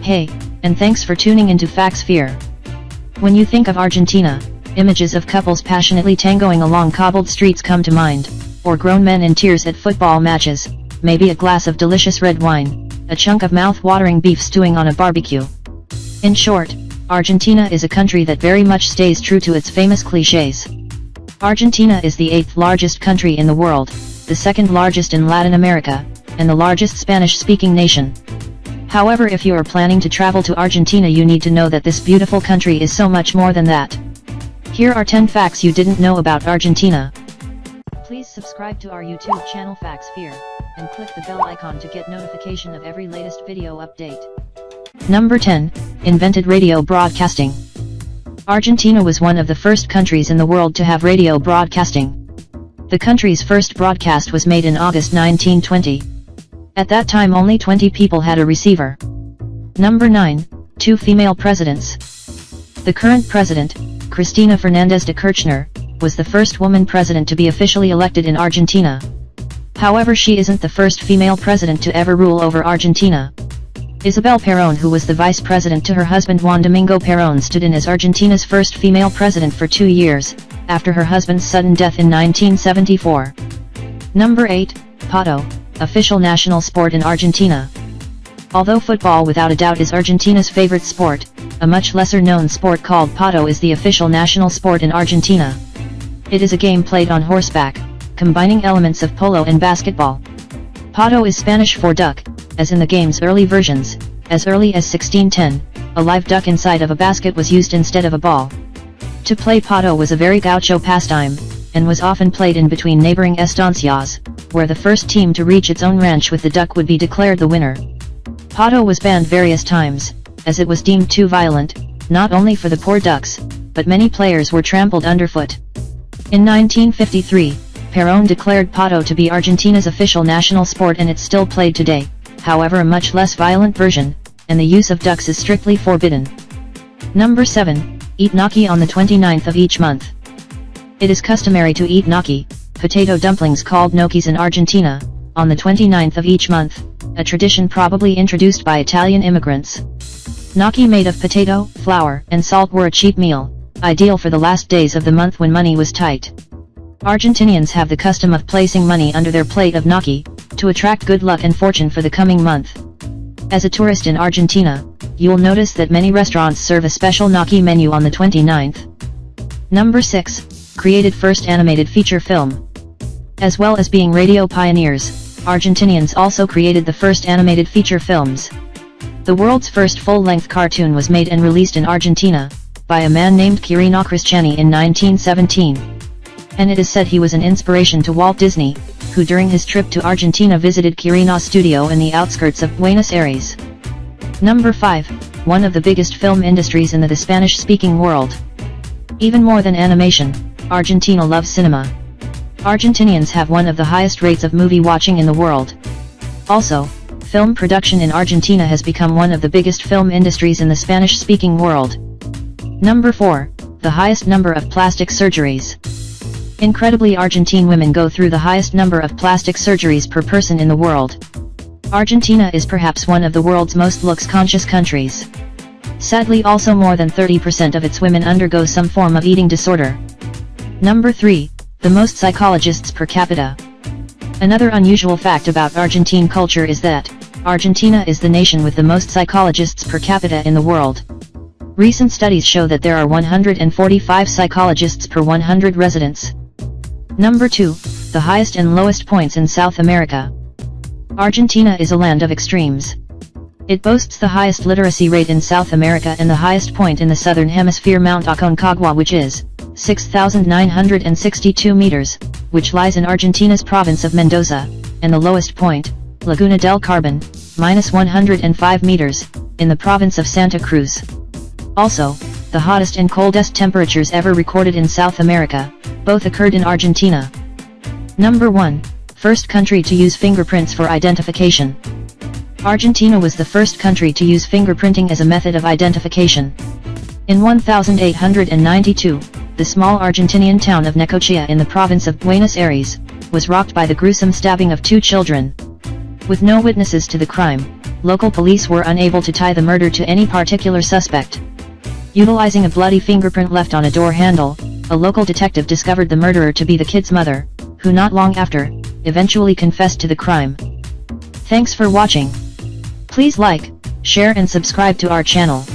Hey, and thanks for tuning into FactSphere. When you think of Argentina, images of couples passionately tangoing along cobbled streets come to mind, or grown men in tears at football matches, maybe a glass of delicious red wine, a chunk of mouth-watering beef stewing on a barbecue. In short, Argentina is a country that very much stays true to its famous cliches. Argentina is the 8th largest country in the world, the 2nd largest in Latin America, and the largest Spanish-speaking nation. However, if you are planning to travel to Argentina, you need to know that this beautiful country is so much more than that. Here are 10 facts you didn't know about Argentina. Please subscribe to our YouTube channel FactSphere, and click the bell icon to get notification of every latest video update. Number 10, invented radio broadcasting. Argentina was one of the first countries in the world to have radio broadcasting. The country's first broadcast was made in August 1920. At that time only 20 people had a receiver. Number 9, 2 female presidents. The current president, Cristina Fernández de Kirchner, was the first woman president to be officially elected in Argentina. However, she isn't the first female president to ever rule over Argentina. Isabel Perón, who was the vice president to her husband Juan Domingo Perón, stood in as Argentina's first female president for 2 years, after her husband's sudden death in 1974. Number 8, Pato, official national sport in Argentina. Although football without a doubt is Argentina's favorite sport, a much lesser known sport called Pato is the official national sport in Argentina. It is a game played on horseback, combining elements of polo and basketball. Pato is Spanish for duck, as in the game's early versions. As early as 1610, a live duck inside of a basket was used instead of a ball. To play Pato was a very gaucho pastime, and was often played in between neighboring estancias, where the first team to reach its own ranch with the duck would be declared the winner. Pato was banned various times, as it was deemed too violent, not only for the poor ducks, but many players were trampled underfoot. In 1953, Perón declared Pato to be Argentina's official national sport, and it's still played today, however a much less violent version, and the use of ducks is strictly forbidden. Number 7, eat gnocchi on the 29th of each month. It is customary to eat gnocchi, potato dumplings called gnocchis in Argentina, on the 29th of each month, a tradition probably introduced by Italian immigrants. Gnocchi made of potato, flour, and salt were a cheap meal, ideal for the last days of the month when money was tight. Argentinians have the custom of placing money under their plate of gnocchi, to attract good luck and fortune for the coming month. As a tourist in Argentina, you'll notice that many restaurants serve a special gnocchi menu on the 29th. Number 6, created first animated feature film. As well as being radio pioneers, Argentinians also created the first animated feature films. The world's first full-length cartoon was made and released in Argentina, by a man named Quirino Cristiani in 1917. And it is said he was an inspiration to Walt Disney, who during his trip to Argentina visited Quirino's studio in the outskirts of Buenos Aires. Number 5, one of the biggest film industries in the Spanish-speaking world. Even more than animation, Argentina loves cinema. Argentinians have one of the highest rates of movie watching in the world. Also, film production in Argentina has become one of the biggest film industries in the Spanish-speaking world. Number 4, the highest number of plastic surgeries. Incredibly, Argentine women go through the highest number of plastic surgeries per person in the world. Argentina is perhaps one of the world's most looks-conscious countries. Sadly, also more than 30% of its women undergo some form of eating disorder. Number 3, the most psychologists per capita. Another unusual fact about Argentine culture is that Argentina is the nation with the most psychologists per capita in the world. Recent studies show that there are 145 psychologists per 100 residents. Number 2, the highest and lowest points in South America. Argentina is a land of extremes. It boasts the highest literacy rate in South America and the highest point in the southern hemisphere, Mount Aconcagua, which is 6,962 meters, which lies in Argentina's province of Mendoza, and the lowest point, Laguna del Carbon, -105 meters, in the province of Santa Cruz. Also, the hottest and coldest temperatures ever recorded in South America, both occurred in Argentina. Number 1, first country to use fingerprints for identification. Argentina was the first country to use fingerprinting as a method of identification. In 1892, the small Argentinian town of Necochea in the province of Buenos Aires was rocked by the gruesome stabbing of 2 children. With no witnesses to the crime, local police were unable to tie the murder to any particular suspect. Utilizing a bloody fingerprint left on a door handle, a local detective discovered the murderer to be the kid's mother, who not long after, eventually confessed to the crime. Thanks for watching. Please like, share and subscribe to our channel.